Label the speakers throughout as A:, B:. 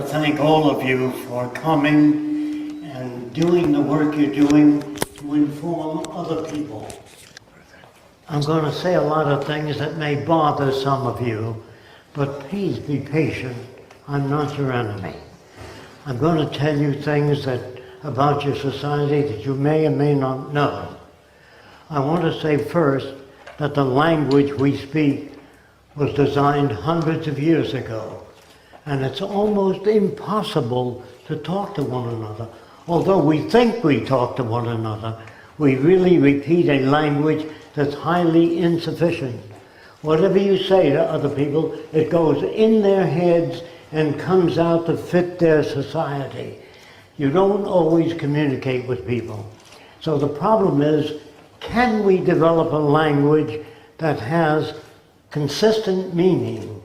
A: thank all of you for coming and doing the work you're doing to inform other people. I'm going to say a lot of things that may bother some of you, but please be patient. I'm not your enemy. I'm going to tell you things about your society that you may or may not know. I want to say first that the language we speak was designed hundreds of years ago, and it's almost impossible to talk to one another. Although we think we talk to one another, we really repeat a language that's highly insufficient. Whatever you say to other people, it goes in their heads and comes out to fit their society. You don't always communicate with people. So the problem is, can we develop a language that has consistent meaning?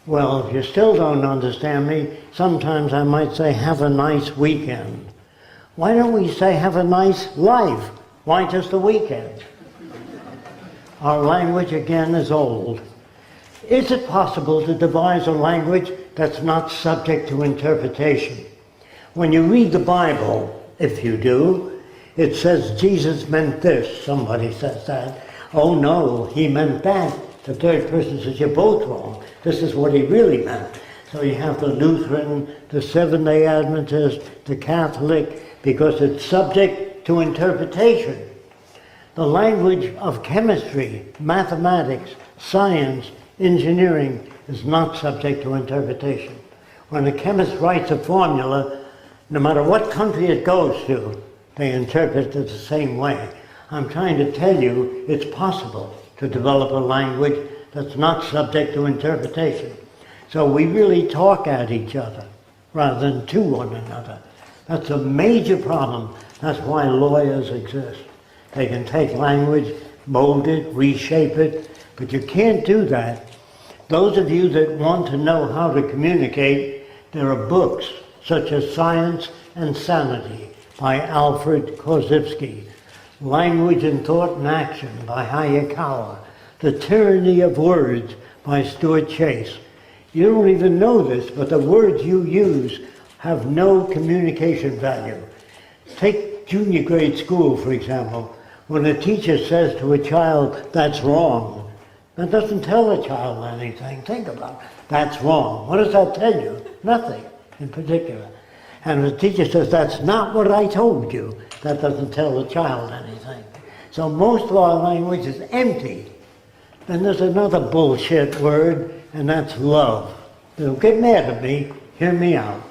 A: Well, if you still don't understand me, sometimes I might say, have a nice weekend. Why don't we say, have a nice life? Why just a weekend? Our language, again, is old. Is it possible to devise a language that's not subject to interpretation? When you read the Bible, if you do, it says Jesus meant this. Somebody says that. Oh no, he meant that. The third person says, you're both wrong. This is what he really meant. So you have the Lutheran, the Seventh-day Adventist, the Catholic, because it's subject to interpretation. The language of chemistry, mathematics, science, engineering is not subject to interpretation. When a chemist writes a formula, no matter what country it goes to, they interpret it the same way. I'm trying to tell you it's possible to develop a language that's not subject to interpretation. So we really talk at each other rather than to one another. That's a major problem. That's why lawyers exist. They can take language, mold it, reshape it, but you can't do that. Those of you that want to know how to communicate, there are books such as Science and Sanity by Alfred Korzybski, Language and Thought and Action by Hayakawa, The Tyranny of Words by Stuart Chase. You don't even know this, but the words you use have no communication value. Take junior grade school, for example. When a teacher says to a child, that's wrong, that doesn't tell a child anything. Think about it. That's wrong. What does that tell you? Nothing in particular. And the teacher says, that's not what I told you. That doesn't tell the child anything. So most of our language is empty. Then there's another bullshit word, and that's love. Don't get mad at me. Hear me out.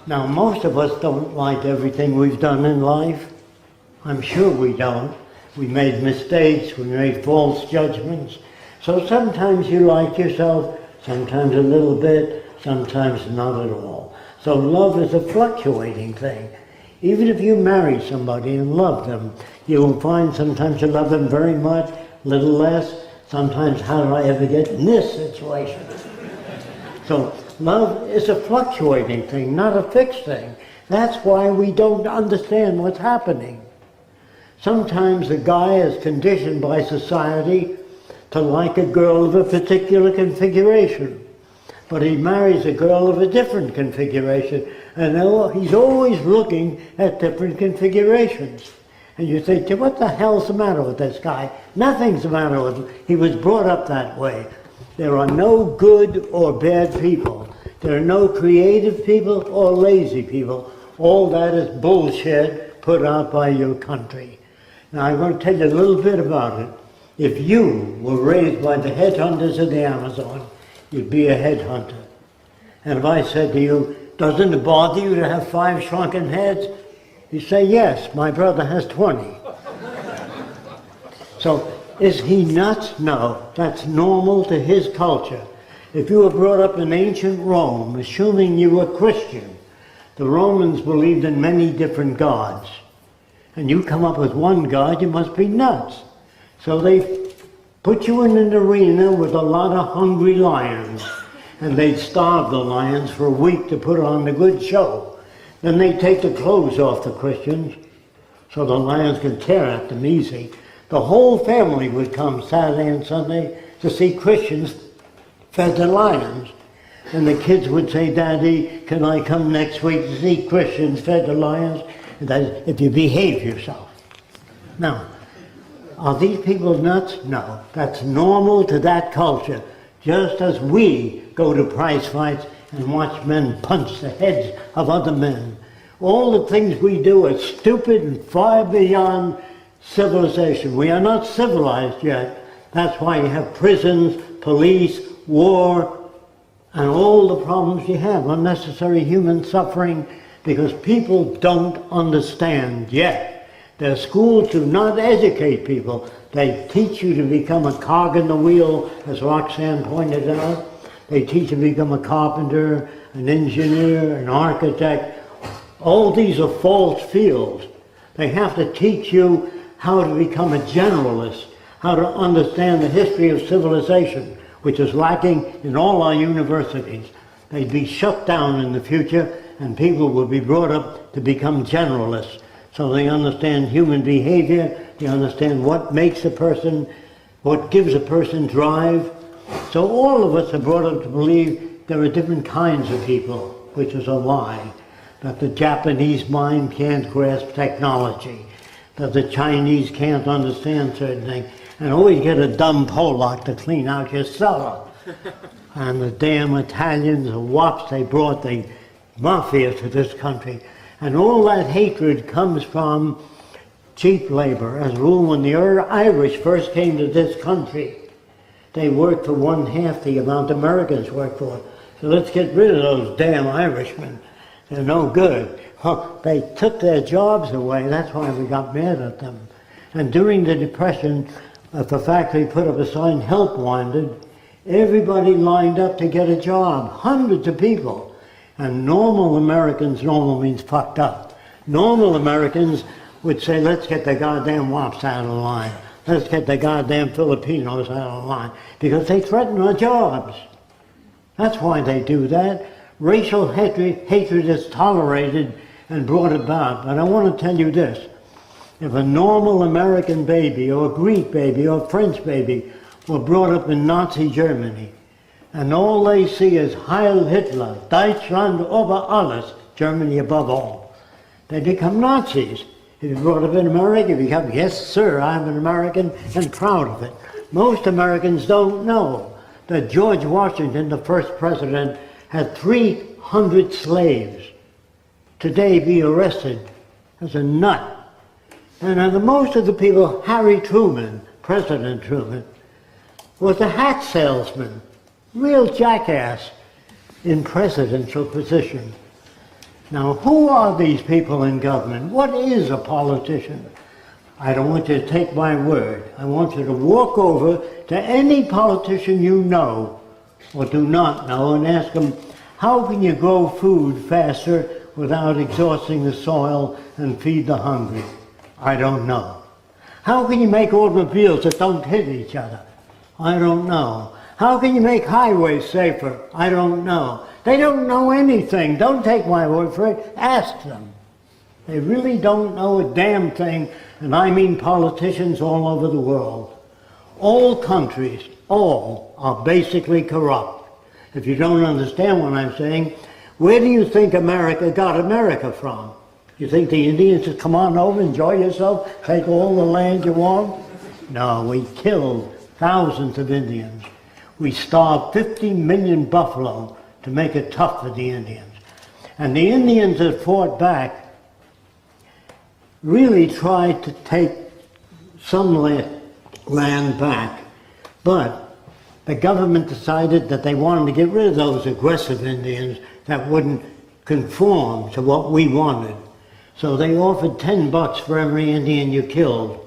A: Now, most of us don't like everything we've done in life. I'm sure we don't. We made mistakes, we made false judgments. So sometimes you like yourself, sometimes a little bit, sometimes not at all. So love is a fluctuating thing. Even if you marry somebody and love them, you'll find sometimes you love them very much, a little less. Sometimes, how did I ever get in this situation? So love is a fluctuating thing, not a fixed thing. That's why we don't understand what's happening. Sometimes a guy is conditioned by society to like a girl of a particular configuration, but he marries a girl of a different configuration, and he's always looking at different configurations. And you think, what the hell's the matter with this guy? Nothing's the matter with him. He was brought up that way. There are no good or bad people. There are no creative people or lazy people. All that is bullshit put out by your country. Now I'm going to tell you a little bit about it. If you were raised by the headhunters of the Amazon, you'd be a headhunter. And if I said to you, doesn't it bother you to have 5 shrunken heads? You say, yes, my brother has 20. So, is he nuts? No, that's normal to his culture. If you were brought up in ancient Rome, assuming you were Christian, the Romans believed in many different gods. And you come up with one god, you must be nuts. So they put you in an arena with a lot of hungry lions, and they'd starve the lions for a week to put on a good show. Then they'd take the clothes off the Christians, so the lions could tear at them easy. The whole family would come Saturday and Sunday to see Christians fed the lions. and the kids would say, "Daddy, can I come next week to see Christians fed to lions?" And that is, if you behave yourself. Now, are these people nuts? No. That's normal to that culture. Just as we go to prize fights and watch men punch the heads of other men. All the things we do are stupid and far beyond civilization. We are not civilized yet. That's why you have prisons, police, war, and all the problems you have, unnecessary human suffering, because people don't understand yet. Their schools do not educate people. They teach you to become a cog in the wheel, as Roxanne pointed out. They teach you to become a carpenter, an engineer, an architect. All these are false fields. They have to teach you how to become a generalist, how to understand the history of civilization, which is lacking in all our universities. They'd be shut down in the future, and people will be brought up to become generalists. So they understand human behavior, they understand what makes a person, what gives a person drive. So all of us are brought up to believe there are different kinds of people, which is a lie. That the Japanese mind can't grasp technology, that the Chinese can't understand certain things, and always get a dumb Polak to clean out your cellar. And the damn Italians, the wops, they brought the mafia to this country. And all that hatred comes from cheap labor. As a rule, when the Irish first came to this country, they worked for 1/2 the amount Americans work for. So let's get rid of those damn Irishmen. They're no good. They took their jobs away. That's why we got mad at them. And during the Depression, if a factory put up a sign, "Help Wanted," everybody lined up to get a job. Hundreds of people. And normal Americans, normal means fucked up. Normal Americans would say, "Let's get the goddamn wops out of the line. Let's get the goddamn Filipinos out of the line," because they threaten our jobs. That's why they do that. Racial hatred is tolerated and brought about. But I want to tell you this. If a normal American baby or a Greek baby or a French baby were brought up in Nazi Germany, and all they see is Heil Hitler, Deutschland über alles, Germany above all, they become Nazis. If you're brought up in America, you become, "Yes, sir, I'm an American and proud of it." Most Americans don't know that George Washington, the first president, had 300 slaves. Today, be arrested as a nut. And most of the people, Harry Truman, President Truman, was a hat salesman, real jackass in presidential position. Now, who are these people in government? What is a politician? I don't want you to take my word. I want you to walk over to any politician you know or do not know and ask them, how can you grow food faster without exhausting the soil and feed the hungry? I don't know. How can you make automobiles that don't hit each other? I don't know. How can you make highways safer? I don't know. They don't know anything. Don't take my word for it. Ask them. They really don't know a damn thing, and I mean politicians all over the world. All countries, all, are basically corrupt. If you don't understand what I'm saying, where do you think America got America from? You think the Indians just come on over, enjoy yourself, take all the land you want? No, we killed thousands of Indians. We starved 50 million buffalo to make it tough for the Indians. And the Indians that fought back really tried to take some land back, but the government decided that they wanted to get rid of those aggressive Indians that wouldn't conform to what we wanted. So they offered $10 for every Indian you killed.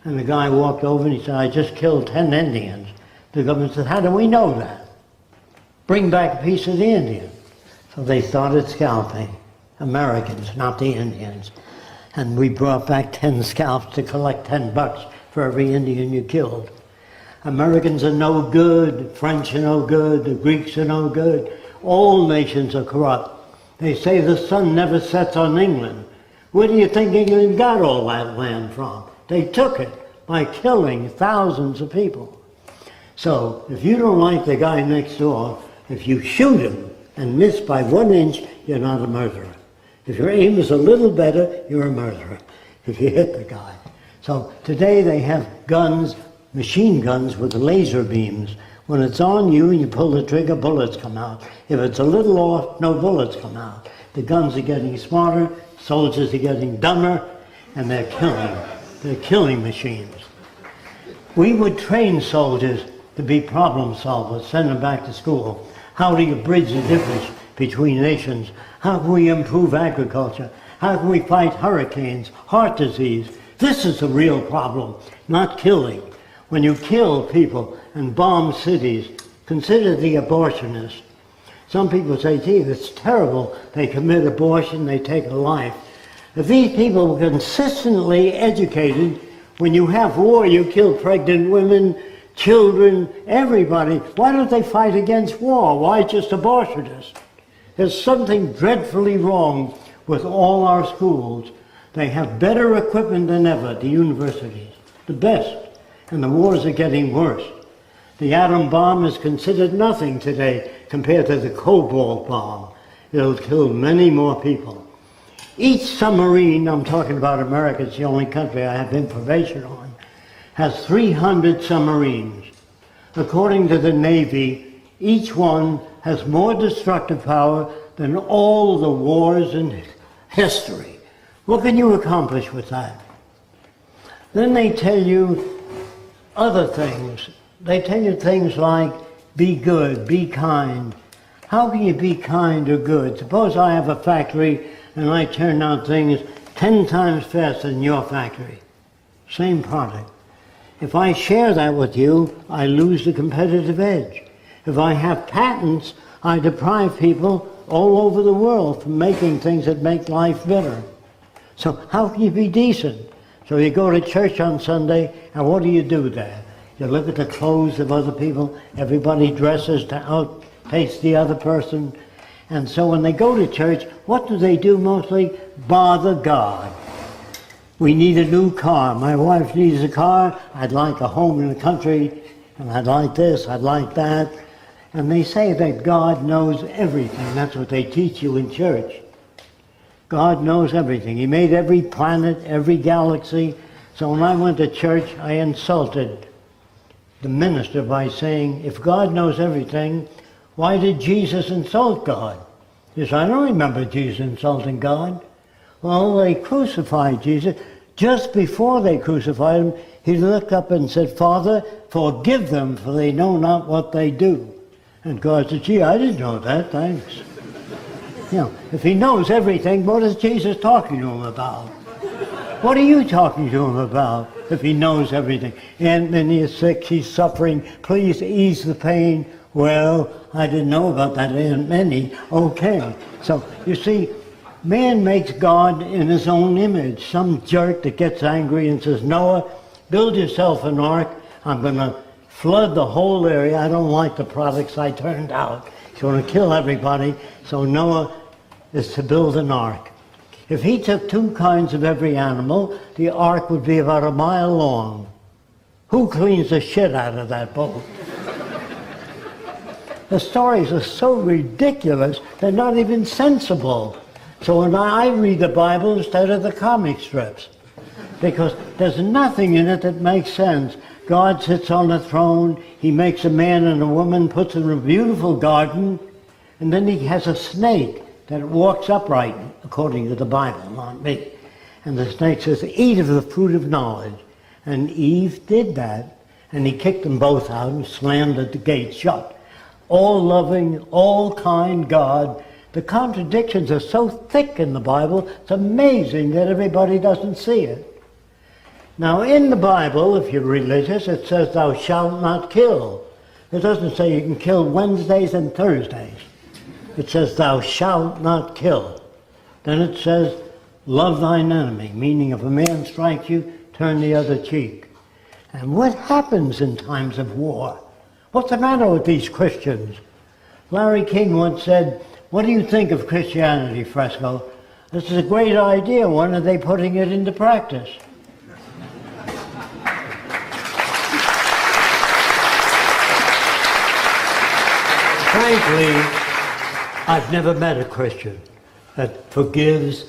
A: And the guy walked over and he said, "I just killed 10 Indians. The government said, "How do we know that? Bring back a piece of the Indian." So they started scalping Americans, not the Indians. And we brought back 10 scalps to collect $10 for every Indian you killed. Americans are no good, French are no good, the Greeks are no good. All nations are corrupt. They say the sun never sets on England. Where do you think England got all that land from? They took it by killing thousands of people. So if you don't like the guy next door, If you shoot him and miss by 1 inch, you're not a murderer. If your aim is a little better, you're a murderer. If you hit the guy. So today they have guns, machine guns with laser beams. When it's on you and you pull the trigger, bullets come out. If it's a little off, no bullets come out. The guns are getting smarter, soldiers are getting dumber, and they're killing machines. We would train soldiers to be problem solvers, send them back to school. How do you bridge the difference between nations? How can we improve agriculture? How can we fight hurricanes, heart disease? This is the real problem, not killing. When you kill people and bomb cities, consider the abortionists. Some people say, gee, it's terrible. They commit abortion, they take a life. If these people were consistently educated, when you have war, you kill pregnant women, children, everybody. Why don't they fight against war? Why just abortionists? There's something dreadfully wrong with all our schools. They have better equipment than ever, the universities, the best, and the wars are getting worse. The atom bomb is considered nothing today compared to the cobalt bomb. It'll kill many more people. Each submarine, I'm talking about America, it's the only country I have information on, has 300 submarines. According to the Navy, each one has more destructive power than all the wars in history. What can you accomplish with that? Then they tell you other things. They tell you things like, be good, be kind. How can you be kind or good? Suppose I have a factory and I turn out things 10 times faster than your factory. Same product. If I share that with you, I lose the competitive edge. If I have patents, I deprive people all over the world from making things that make life better. So how can you be decent? So you go to church on Sunday, and what do you do there? You look at the clothes of other people. Everybody dresses to outpace the other person. And so when they go to church, what do they do mostly? Bother God. We need a new car. My wife needs a car. I'd like a home in the country. And I'd like this, I'd like that. And they say that God knows everything. That's what they teach you in church. God knows everything. He made every planet, every galaxy. So when I went to church, I insulted the minister by saying, if God knows everything, why did Jesus insult God? He said, I don't remember Jesus insulting God. Well, they crucified Jesus. Just before they crucified him, he looked up and said, Father, forgive them, for they know not what they do. And God said, gee, I didn't know that, thanks. You know, if he knows everything, what is Jesus talking to him about? What are you talking to him about if he knows everything? And then he is sick, he's suffering, please ease the pain. Well, I didn't know about that, Aunt Minnie. Okay. So, you see, man makes God in his own image. Some jerk that gets angry and says, Noah, build yourself an ark. I'm going to flood the whole area. I don't like the products I turned out. He's going to kill everybody. So Noah is to build an ark. If he took 2 kinds of every animal, the ark would be about a mile long. Who cleans the shit out of that boat? The stories are so ridiculous, they're not even sensible. So when I read the Bible instead of the comic strips, because there's nothing in it that makes sense. God sits on a throne, he makes a man and a woman, puts them in a beautiful garden, and then he has a snake that walks upright, according to the Bible, not me. And the snake says, eat of the fruit of knowledge. And Eve did that, and he kicked them both out and slammed the gate shut. All loving, all kind God. The contradictions are so thick in the Bible, it's amazing that everybody doesn't see it. Now in the Bible, if you're religious, it says thou shalt not kill. It doesn't say you can kill Wednesdays and Thursdays. It says thou shalt not kill. Then it says love thine enemy, meaning if a man strikes you, turn the other cheek. And what happens in times of war? What's the matter with these Christians? Larry King once said, what do you think of Christianity, Fresco? This is a great idea. When are they putting it into practice? frankly, I've never met a Christian that forgives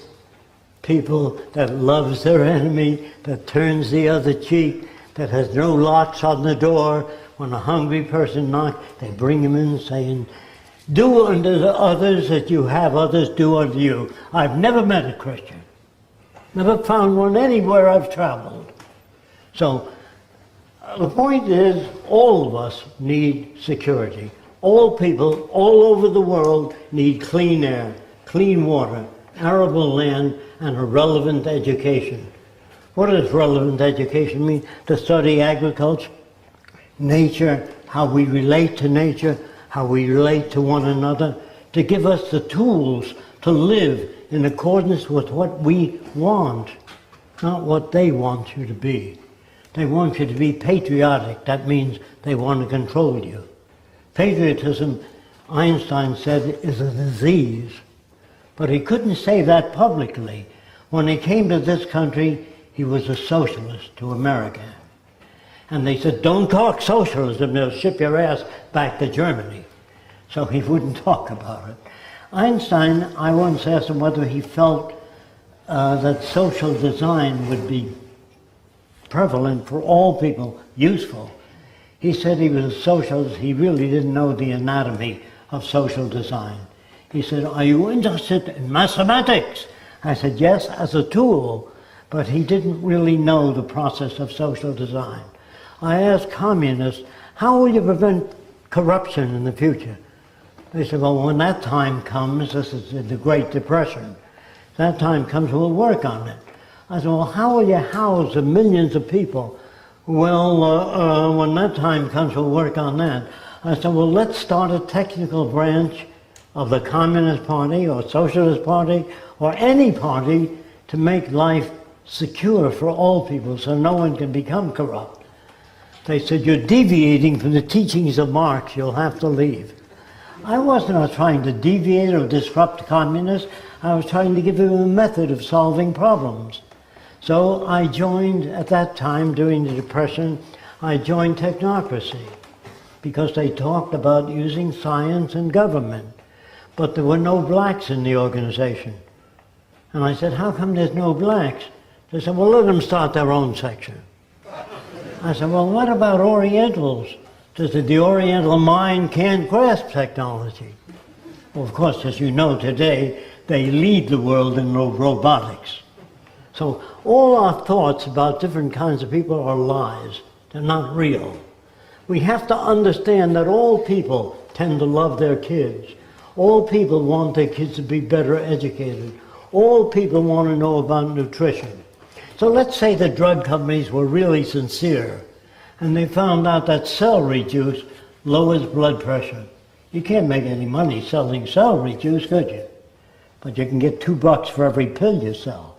A: people, that loves their enemy, that turns the other cheek, that has no locks on the door. When a hungry person knocks, they bring him in saying, do unto the others that you have others do unto you. I've never met a Christian. Never found one anywhere I've traveled. So the point is, all of us need security. All people all over the world need clean air, clean water, arable land, and a relevant education. What does relevant education mean? To study agriculture, nature, how we relate to nature, how we relate to one another, to give us the tools to live in accordance with what we want, not what they want you to be. They want you to be patriotic. That means they want to control you. Patriotism, Einstein said, is a disease. But he couldn't say that publicly. When he came to this country, he was a socialist to America. And they said, don't talk socialism, they'll ship your ass back to Germany. So he wouldn't talk about it. Einstein, I once asked him whether he felt that social design would be prevalent for all people, useful. He said he was a socialist. He really didn't know the anatomy of social design. He said, are you interested in mathematics? I said, yes, as a tool, but he didn't really know the process of social design. I asked communists, how will you prevent corruption in the future? They said, well, when that time comes, this is the Great Depression, that time comes, we'll work on it. I said, well, how will you house the millions of people? Well, when that time comes, we'll work on that. I said, well, let's start a technical branch of the Communist Party or Socialist Party or any party to make life secure for all people so no one can become corrupt. They said, you're deviating from the teachings of Marx, you'll have to leave. I wasn't trying to deviate or disrupt communists. I was trying to give them a method of solving problems. So I joined, at that time, during the Depression, I joined technocracy because they talked about using science and government. But there were no blacks in the organization. And I said, how come there's no blacks? They said, well, let them start their own section. I said, well, what about Orientals? They said, the Oriental mind can't grasp technology. Well, of course, as you know today, they lead the world in robotics. So all our thoughts about different kinds of people are lies. They're not real. We have to understand that all people tend to love their kids. All people want their kids to be better educated. All people want to know about nutrition. So let's say the drug companies were really sincere and they found out that celery juice lowers blood pressure. You can't make any money selling celery juice, could you? But you can get $2 for every pill you sell.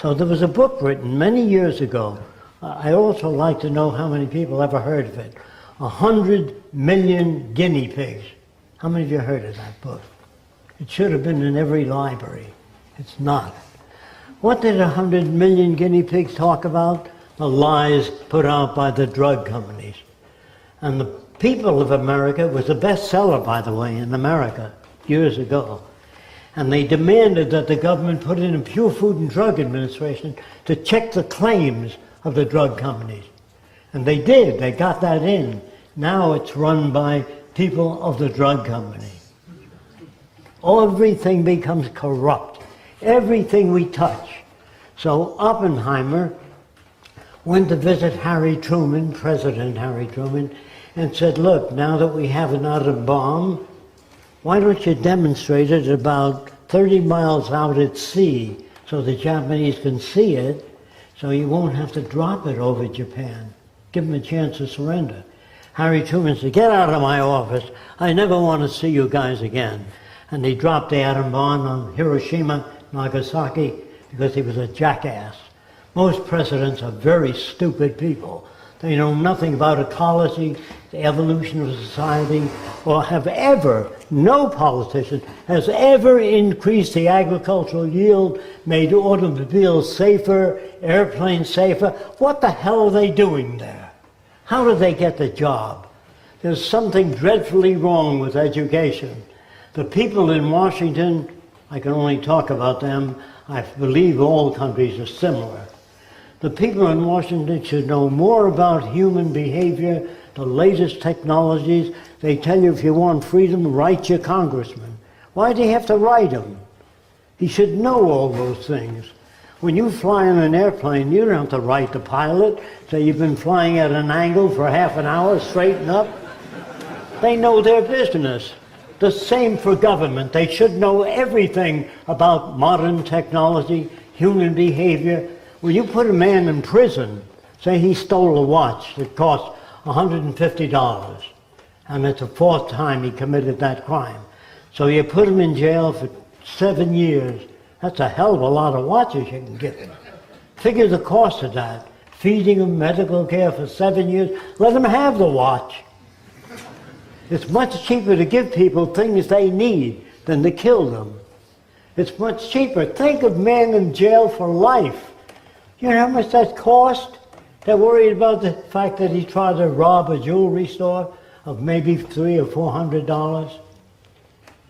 A: So there was a book written many years ago. I also like to know how many people ever heard of it. 100 million guinea pigs. How many of you heard of that book? It should have been in every library. It's not. What did 100 million guinea pigs talk about? The lies put out by the drug companies. And the People of America was a bestseller, by the way, in America years ago. And they demanded that the government put in a Pure Food and Drug Administration to check the claims of the drug companies. And they did. They got that in. Now it's run by people of the drug company. Everything becomes corrupt. Everything we touch. So Oppenheimer went to visit Harry Truman, President Harry Truman, and said, look, now that we have an atom bomb, why don't you demonstrate it about 30 miles out at sea so the Japanese can see it, so you won't have to drop it over Japan. Give them a chance to surrender. Harry Truman said, get out of my office. I never want to see you guys again. And he dropped the atom bomb on Hiroshima, Nagasaki, because he was a jackass. Most presidents are very stupid people. They know nothing about ecology, the evolution of society, or have ever, no politician has ever increased the agricultural yield, made automobiles safer, airplanes safer. What the hell are they doing there? How do they get the job? There's something dreadfully wrong with education. The people in Washington, I can only talk about them, I believe all countries are similar. The people in Washington should know more about human behavior, the latest technologies. They tell you if you want freedom, write your congressman. Why do you have to write him? He should know all those things. When you fly in an airplane, you don't have to write the pilot, say you've been flying at an angle for half an hour, straighten up. They know their business. The same for government. They should know everything about modern technology, human behavior. When you put a man in prison, say he stole a watch that cost $150, and it's the fourth time he committed that crime. So you put him in jail for 7 years. That's a hell of a lot of watches you can get him. Figure the cost of that. Feeding him medical care for 7 years. Let him have the watch. It's much cheaper to give people things they need than to kill them. It's much cheaper. Think of men in jail for life. You know how much that cost? They're worried about the fact that he tried to rob a jewelry store of maybe $300 or $400.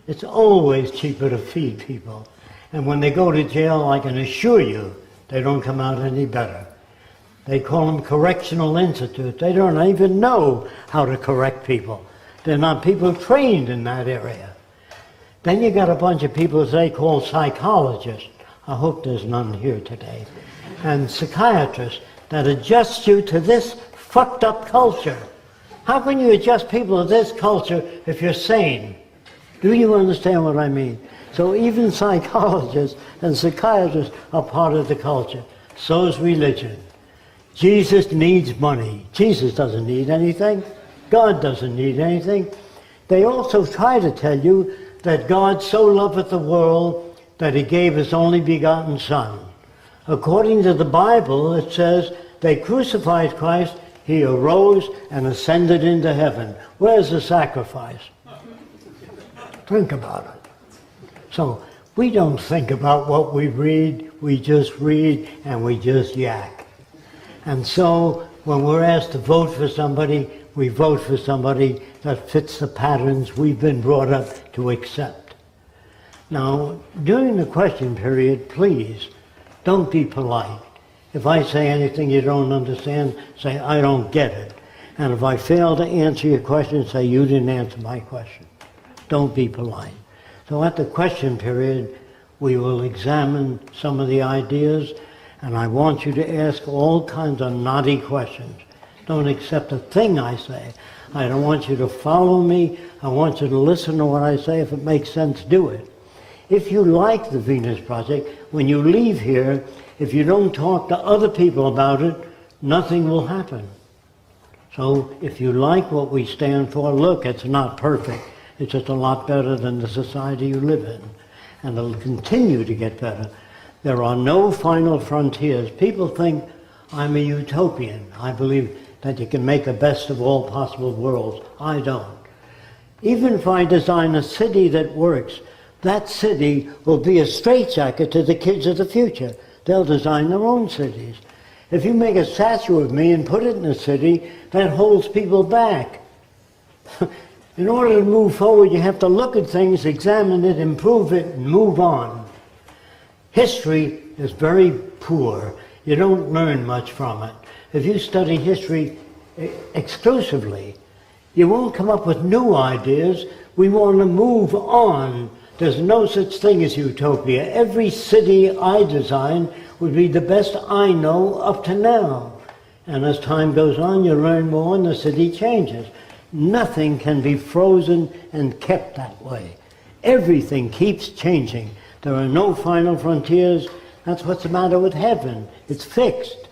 A: It's always cheaper to feed people. And when they go to jail, I can assure you, they don't come out any better. They call them correctional institutes. They don't even know how to correct people. They're not people trained in that area. Then you got a bunch of people they call psychologists. I hope there's none here today. And psychiatrists that adjust you to this fucked up culture. How can you adjust people to this culture if you're sane? Do you understand what I mean? So even psychologists and psychiatrists are part of the culture. So is religion. Jesus needs money. Jesus doesn't need anything. God doesn't need anything. They also try to tell you that God so loveth the world that he gave his only begotten Son. According to the Bible, it says they crucified Christ, he arose and ascended into heaven. Where's the sacrifice? Think about it. So we don't think about what we read, we just read and we just yak. And so when we're asked to vote for somebody, we vote for somebody that fits the patterns we've been brought up to accept. Now, during the question period, please, don't be polite. If I say anything you don't understand, say, I don't get it. And if I fail to answer your question, say, you didn't answer my question. Don't be polite. So at the question period, we will examine some of the ideas, and I want you to ask all kinds of naughty questions. Don't accept a thing I say. I don't want you to follow me. I want you to listen to what I say. If it makes sense, do it. If you like the Venus Project, when you leave here, if you don't talk to other people about it, nothing will happen. So if you like what we stand for, look, it's not perfect. It's just a lot better than the society you live in. And it'll continue to get better. There are no final frontiers. People think I'm a utopian. I believe that you can make a best of all possible worlds. I don't. Even if I design a city that works, that city will be a straitjacket to the kids of the future. They'll design their own cities. If you make a statue of me and put it in a city, that holds people back. In order to move forward, you have to look at things, examine it, improve it, and move on. History is very poor. You don't learn much from it. If you study history exclusively, you won't come up with new ideas. We want to move on. There's no such thing as utopia. Every city I design would be the best I know up to now. And as time goes on, you learn more and the city changes. Nothing can be frozen and kept that way. Everything keeps changing. There are no final frontiers. That's what's the matter with heaven. It's fixed.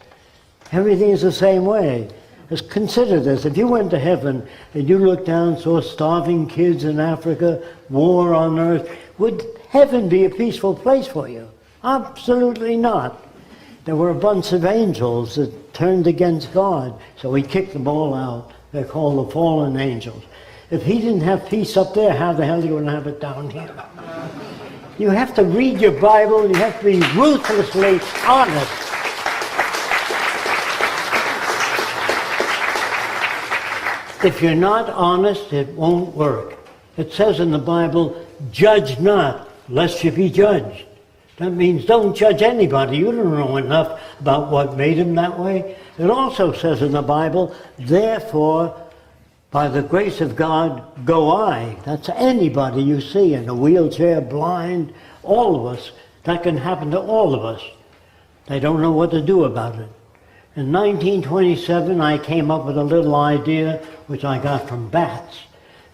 A: Everything is the same way. Just consider this. If you went to heaven and you looked down and saw starving kids in Africa, war on earth, would heaven be a peaceful place for you? Absolutely not. There were a bunch of angels that turned against God, so he kicked them all out. They're called the fallen angels. If he didn't have peace up there, how the hell are you going to have it down here? You have to read your Bible, and you have to be ruthlessly honest. If you're not honest, it won't work. It says in the Bible, judge not, lest you be judged. That means don't judge anybody. You don't know enough about what made him that way. It also says in the Bible, therefore, by the grace of God, go I. That's anybody you see in a wheelchair, blind, all of us. That can happen to all of us. They don't know what to do about it. In 1927, I came up with a little idea which I got from bats.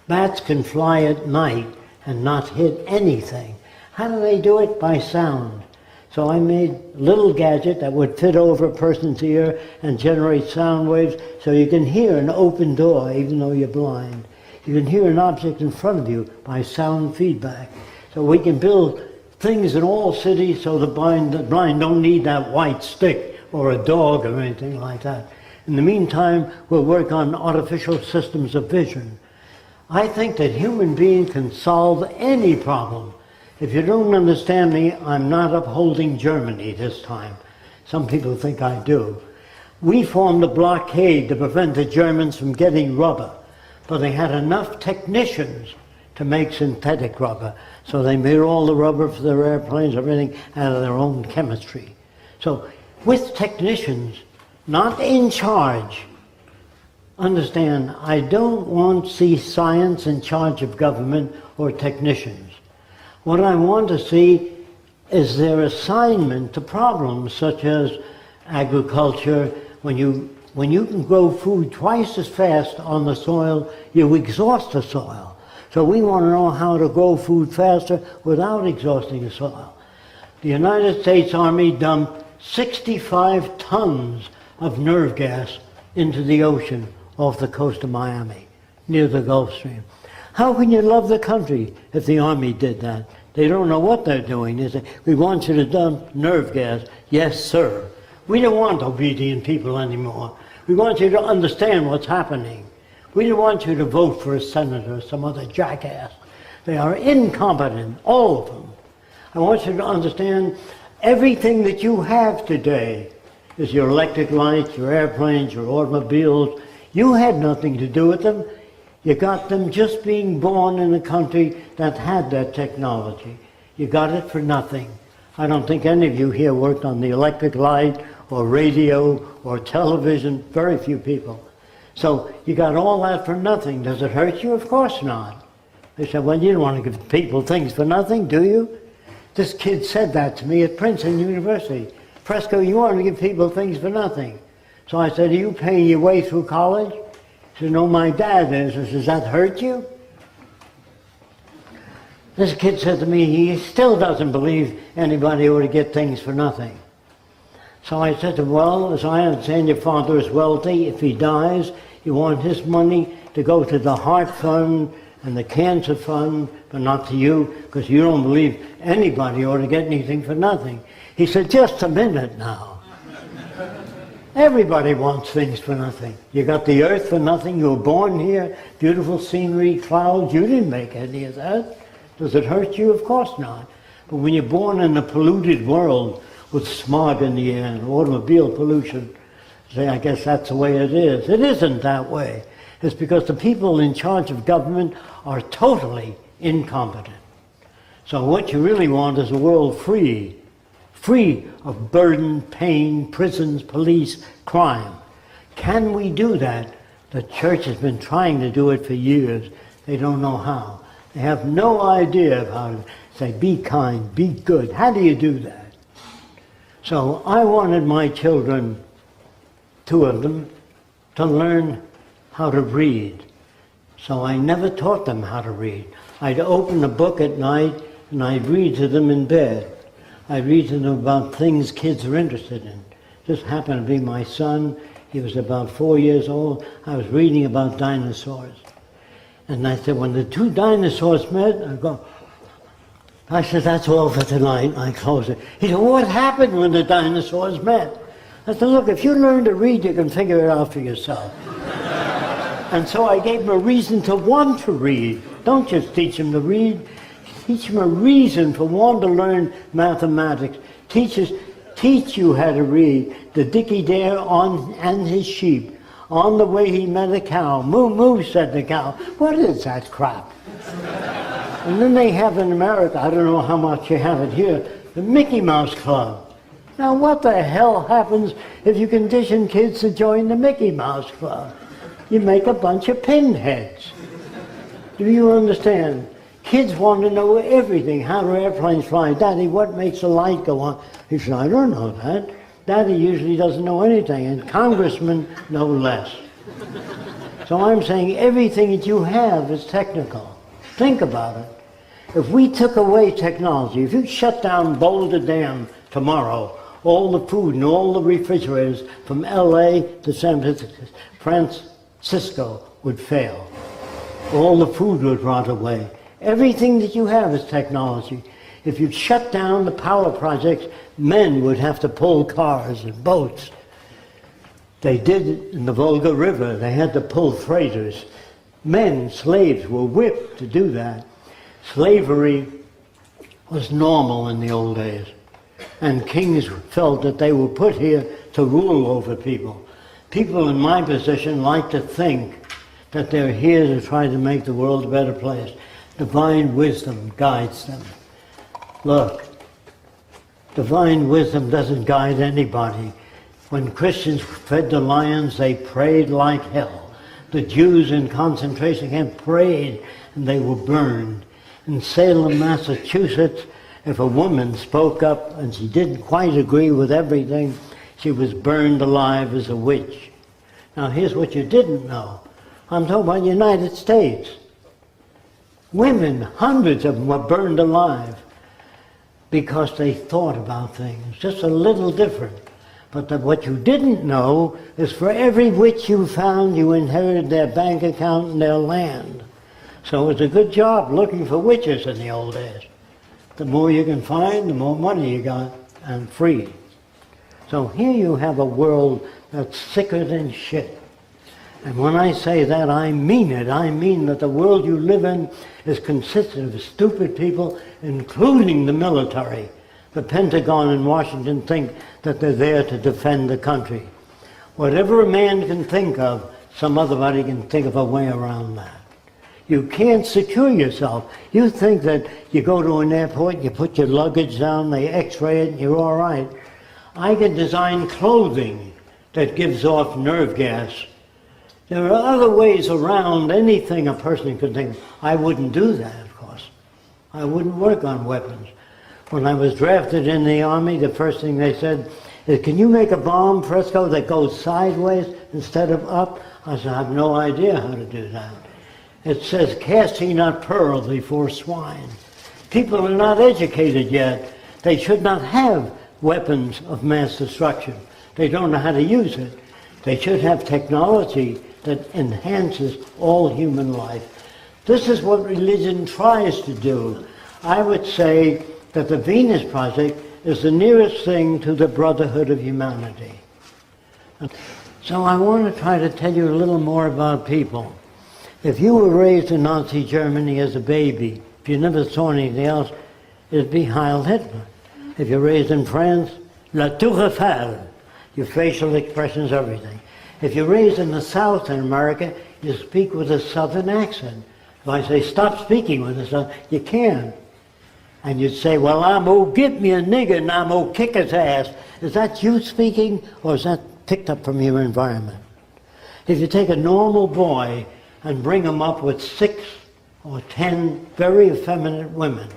A: Bats can fly at night and not hit anything. How do they do it? By sound. So I made a little gadget that would fit over a person's ear and generate sound waves so you can hear an open door even though you're blind. You can hear an object in front of you by sound feedback. So we can build things in all cities so the blind don't need that white stick or a dog or anything like that. In the meantime, we'll work on artificial systems of vision. I think that human beings can solve any problem. If you don't understand me, I'm not upholding Germany this time. Some people think I do. We formed a blockade to prevent the Germans from getting rubber, but they had enough technicians to make synthetic rubber. So they made all the rubber for their airplanes, everything out of their own chemistry. So with technicians, not in charge. Understand, I don't want to see science in charge of government or technicians. What I want to see is their assignment to problems such as agriculture. When you can grow food twice as fast on the soil, you exhaust the soil. So we want to know how to grow food faster without exhausting the soil. The United States Army dumped 65 tons of nerve gas into the ocean off the coast of Miami, near the Gulf Stream. How can you love the country if the Army did that? They don't know what they're doing. They say, we want you to dump nerve gas. Yes, sir. We don't want obedient people anymore. We want you to understand what's happening. We don't want you to vote for a senator or some other jackass. They are incompetent, all of them. I want you to understand everything that you have today is your electric lights, your airplanes, your automobiles. You had nothing to do with them. You got them just being born in a country that had that technology. You got it for nothing. I don't think any of you here worked on the electric light or radio or television, very few people. So you got all that for nothing. Does it hurt you? Of course not. They said, well, you don't want to give people things for nothing, do you? This kid said that to me at Princeton University. Fresco, you want to give people things for nothing. So I said, are you paying your way through college? He said, no, my dad is. I said, does that hurt you? This kid said to me, he still doesn't believe anybody ought to get things for nothing. So I said to him, well, as I understand, your father is wealthy. If he dies, you want his money to go to the Heart Fund and the Cancer Fund, but not to you, because you don't believe anybody ought to get anything for nothing. He said, just a minute now. Everybody wants things for nothing. You got the earth for nothing. You were born here, beautiful scenery, clouds. You didn't make any of that. Does it hurt you? Of course not. But when you're born in a polluted world with smog in the air and automobile pollution, say, I guess that's the way it is. It isn't that way. It's because the people in charge of government are totally incompetent. So what you really want is a world free of burden, pain, prisons, police, crime. Can we do that? The church has been trying to do it for years. They don't know how. They have no idea of how to say, be kind, be good. How do you do that? So I wanted my children, 2 of them, to learn how to read. So I never taught them how to read. I'd open a book at night and I'd read to them in bed. I'd read to them about things kids are interested in. Just happened to be my son. He was about 4 years old. I was reading about dinosaurs. And I said, when the 2 dinosaurs met, I said, that's all for tonight. I closed it. He said, what happened when the dinosaurs met? I said, look, if you learn to read, you can figure it out for yourself. And so I gave him a reason to want to read. Don't just teach him to read. Teach him a reason for wanting to learn mathematics. Teach you how to read. The Dickie Dare and his sheep. On the way he met a cow. Moo, moo, said the cow. What is that crap? And then they have in America, I don't know how much you have it here, the Mickey Mouse Club. Now what the hell happens if you condition kids to join the Mickey Mouse Club? You make a bunch of pinheads. Do you understand? Kids want to know everything. How do airplanes fly? Daddy, what makes the light go on? He said, I don't know that. Daddy usually doesn't know anything, and congressmen know less. So I'm saying everything that you have is technical. Think about it. If we took away technology, if you shut down Boulder Dam tomorrow, all the food and all the refrigerators from LA to San Francisco would fail. All the food would rot away. Everything that you have is technology. If you shut down the power projects, men would have to pull cars and boats. They did it in the Volga River. They had to pull freighters. Men, slaves, were whipped to do that. Slavery was normal in the old days. And kings felt that they were put here to rule over people. People in my position like to think that they're here to try to make the world a better place. Divine wisdom guides them. Look, divine wisdom doesn't guide anybody. When Christians fed the lions, they prayed like hell. The Jews in concentration camp prayed and they were burned. In Salem, Massachusetts, if a woman spoke up and she didn't quite agree with everything, she was burned alive as a witch. Now here's what you didn't know. I'm talking about the United States. Women, hundreds of them, were burned alive because they thought about things just a little different. But what you didn't know is for every witch you found, you inherited their bank account and their land. So it's a good job looking for witches in the old days. The more you can find, the more money you got, and free. So here you have a world that's sicker than shit. And when I say that, I mean it. I mean that the world you live in is consistent of stupid people, including the military. The Pentagon and Washington think that they're there to defend the country. Whatever a man can think of, some other body can think of a way around that. You can't secure yourself. You think that you go to an airport, you put your luggage down, they x-ray it, and you're all right. I can design clothing that gives off nerve gas. There are other ways around anything a person could think. I wouldn't do that, of course. I wouldn't work on weapons. When I was drafted in the Army, the first thing they said is, can you make a bomb, Fresco, that goes sideways instead of up? I said, I have no idea how to do that. It says, cast ye not pearls before swine. People are not educated yet. They should not have weapons of mass destruction. They don't know how to use it. They should have technology that enhances all human life. This is what religion tries to do. I would say that the Venus Project is the nearest thing to the brotherhood of humanity. So I want to try to tell you a little more about people. If you were raised in Nazi Germany as a baby, if you never saw anything else, it'd be Heil Hitler. If you're raised in France, La Tour Eiffel, your facial expressions, everything. If you're raised in the South in America, you speak with a Southern accent. If I say, stop speaking with a Southern, you can't. And you'd say, well, I'm gonna get me a nigger and I'm gonna kick his ass. Is that you speaking, or is that picked up from your environment? If you take a normal boy and bring him up with 6 or 10 very effeminate women,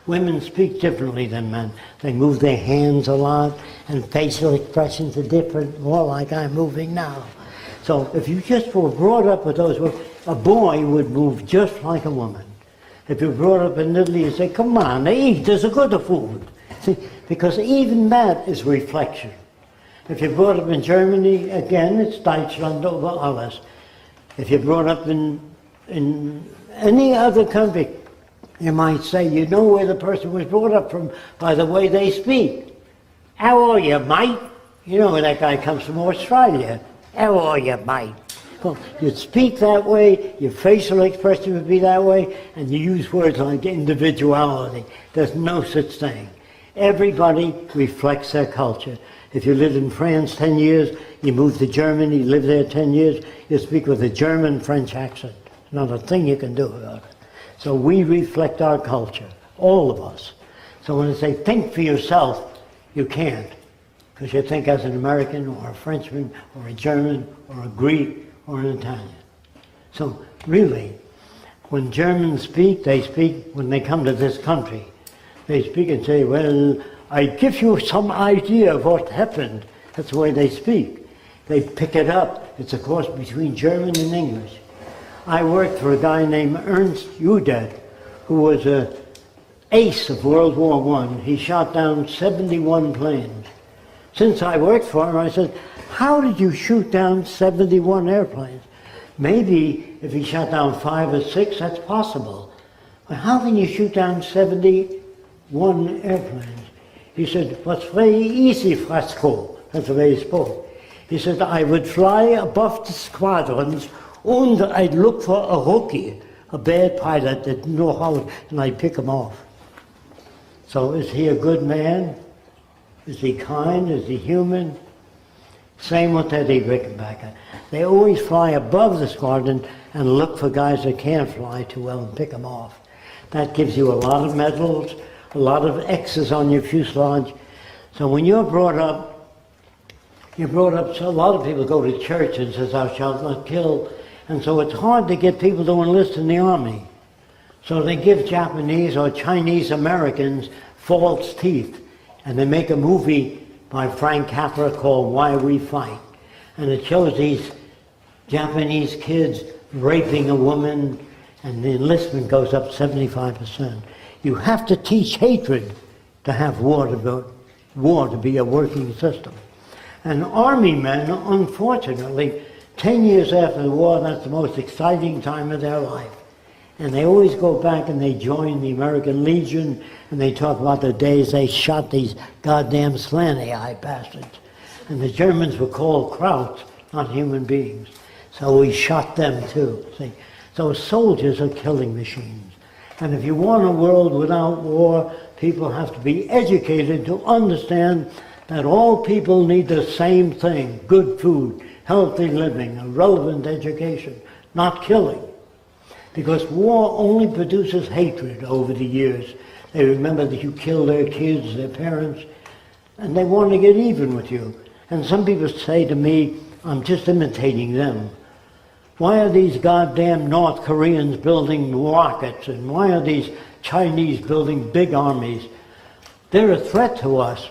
A: women speak differently than men. They move their hands a lot, and facial expressions are different, more like I'm moving now. So if you just were brought up with those women, a boy would move just like a woman. If you're brought up in Italy, you say, come on, eat, there's a good food. See, because even that is reflection. If you're brought up in Germany, again, it's Deutschland over alles. If you're brought up in any other country, you might say, you know where the person was brought up from by the way they speak. How are you, mate? You know where that guy comes from, Australia. How are you, mate? Well, you'd speak that way, your facial expression would be that way, and you use words like individuality. There's no such thing. Everybody reflects their culture. If you lived in France 10 years, you moved to Germany, you lived there 10 years, you speak with a German-French accent. Not a thing you can do about it. So we reflect our culture, all of us. So when they say think for yourself, you can't. Because you think as an American or a Frenchman or a German or a Greek or an Italian. So really, when Germans speak, they speak when they come to this country. They speak and say, well, I give you some idea of what happened. That's the way they speak. They pick it up. It's a cross between German and English. I worked for a guy named Ernst Udet, who was an ace of World War I. He shot down 71 planes. Since I worked for him, I said, how did you shoot down 71 airplanes? Maybe if he shot down 5 or 6, that's possible. But how can you shoot down 71 airplanes? He said, what's very easy, Fresco. That's the way he spoke. He said, I would fly above the squadrons and I'd look for a rookie, a bad pilot that didn't know how, and I'd pick him off. So is he a good man? Is he kind? Is he human? Same with Eddie Rickenbacker. They always fly above the squadron and look for guys that can't fly too well and pick them off. That gives you a lot of medals, a lot of X's on your fuselage. So when you're brought up, so a lot of people go to church and says, thou shalt not kill. And so it's hard to get people to enlist in the army. So they give Japanese or Chinese Americans false teeth. And they make a movie by Frank Capra called Why We Fight. And it shows these Japanese kids raping a woman, and the enlistment goes up 75%. You have to teach hatred to have war to be a working system. And army men, unfortunately, 10 years after the war, that's the most exciting time of their life. And they always go back and they join the American Legion, and they talk about the days they shot these goddamn slanty-eyed bastards. And the Germans were called Krauts, not human beings. So we shot them too, see. So soldiers are killing machines. And if you want a world without war, people have to be educated to understand that all people need the same thing: good food, healthy living, a relevant education, not killing. Because war only produces hatred over the years. They remember that you killed their kids, their parents, and they want to get even with you. And some people say to me, I'm just imitating them. Why are these goddamn North Koreans building rockets, and why are these Chinese building big armies? They're a threat to us.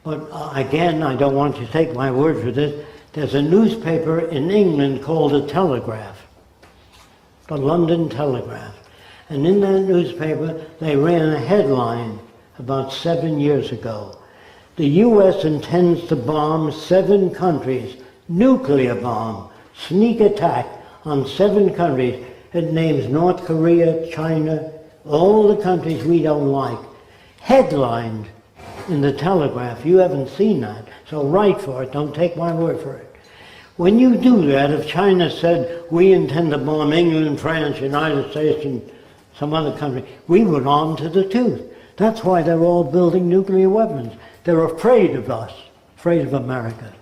A: But again, I don't want you to take my word for this. There's a newspaper in England called The Telegraph. The London Telegraph. And in that newspaper, they ran a headline about 7 years ago. The U.S. intends to bomb 7 countries, nuclear bomb, sneak attack on 7 countries. It names North Korea, China, all the countries we don't like. Headlined in the Telegraph. You haven't seen that, so write for it. Don't take my word for it. When you do that, if China said, we intend to bomb England, France, United States, and some other country, we would arm to the tooth. That's why they're all building nuclear weapons. They're afraid of us, afraid of America.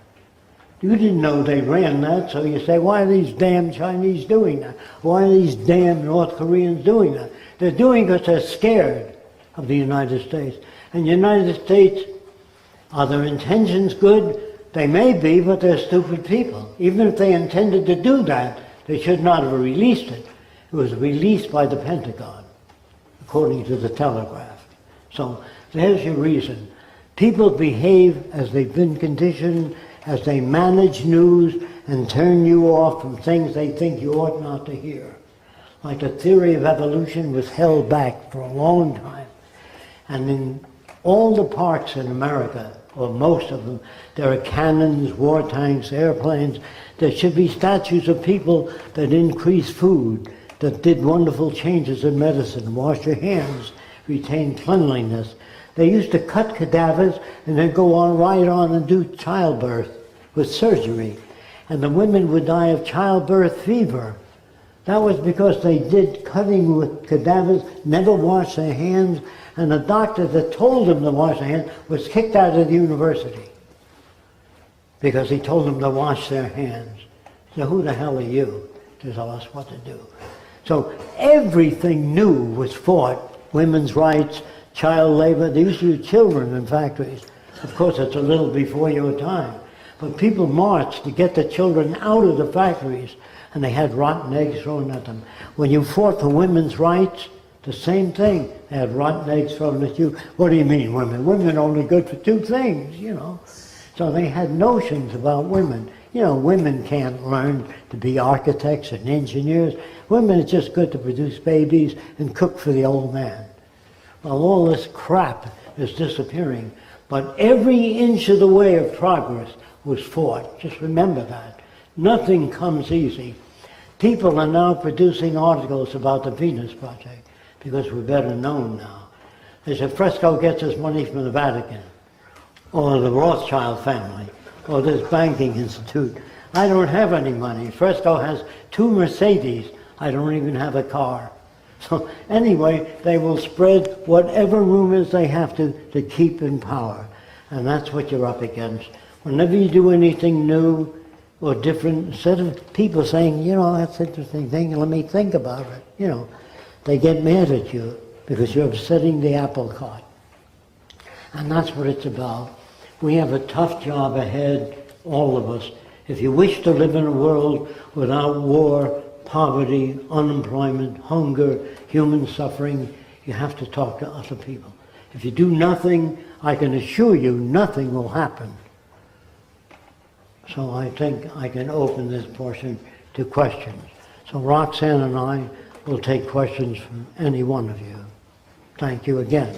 A: You didn't know they ran that, so you say, why are these damn Chinese doing that? Why are these damn North Koreans doing that? They're doing it because they're scared of the United States. And the United States, are their intentions good? They may be, but they're stupid people. Even if they intended to do that, they should not have released it. It was released by the Pentagon, according to the Telegraph. So there's your reason. People behave as they've been conditioned, as they manage news and turn you off from things they think you ought not to hear. Like the theory of evolution was held back for a long time. And in all the parks in America, or most of them, there are cannons, war tanks, airplanes. There should be statues of people that increase food, that did wonderful changes in medicine, wash your hands, retain cleanliness. They used to cut cadavers and then go on right on and do childbirth with surgery. And the women would die of childbirth fever. That was because they did cutting with cadavers, never washed their hands, and the doctor that told them to wash their hands was kicked out of the university. because he told them to wash their hands. So who the hell are you to tell us what to do? So everything new was fought. Women's rights, child labor. They used to use children in factories. Of course, it's a little before your time. But people marched to get the children out of the factories, and they had rotten eggs thrown at them. When you fought for women's rights, the same thing. They had rotten eggs thrown at you. What do you mean, women? Women are only good for two things, you know. So they had notions about women. You know, women can't learn to be architects and engineers. Women are just good to produce babies and cook for the old man. Well, all this crap is disappearing. But every inch of the way of progress was fought. Just remember that. Nothing comes easy. People are now producing articles about the Venus Project because we're better known now. They say Fresco gets his money from the Vatican or the Rothschild family or this banking institute. I don't have any money. Fresco has 2 Mercedes. I don't even have a car. So anyway, they will spread whatever rumors they have to keep in power. And that's what you're up against. Whenever you do anything new or different, instead of people saying, you know, that's an interesting thing, let me think about it, you know, they get mad at you because you're upsetting the apple cart. And that's what it's about. We have a tough job ahead, all of us. If you wish to live in a world without war, poverty, unemployment, hunger, human suffering, you have to talk to other people. If you do nothing, I can assure you nothing will happen. So I think I can open this portion to questions. So Roxanne and I will take questions from any one of you. Thank you again.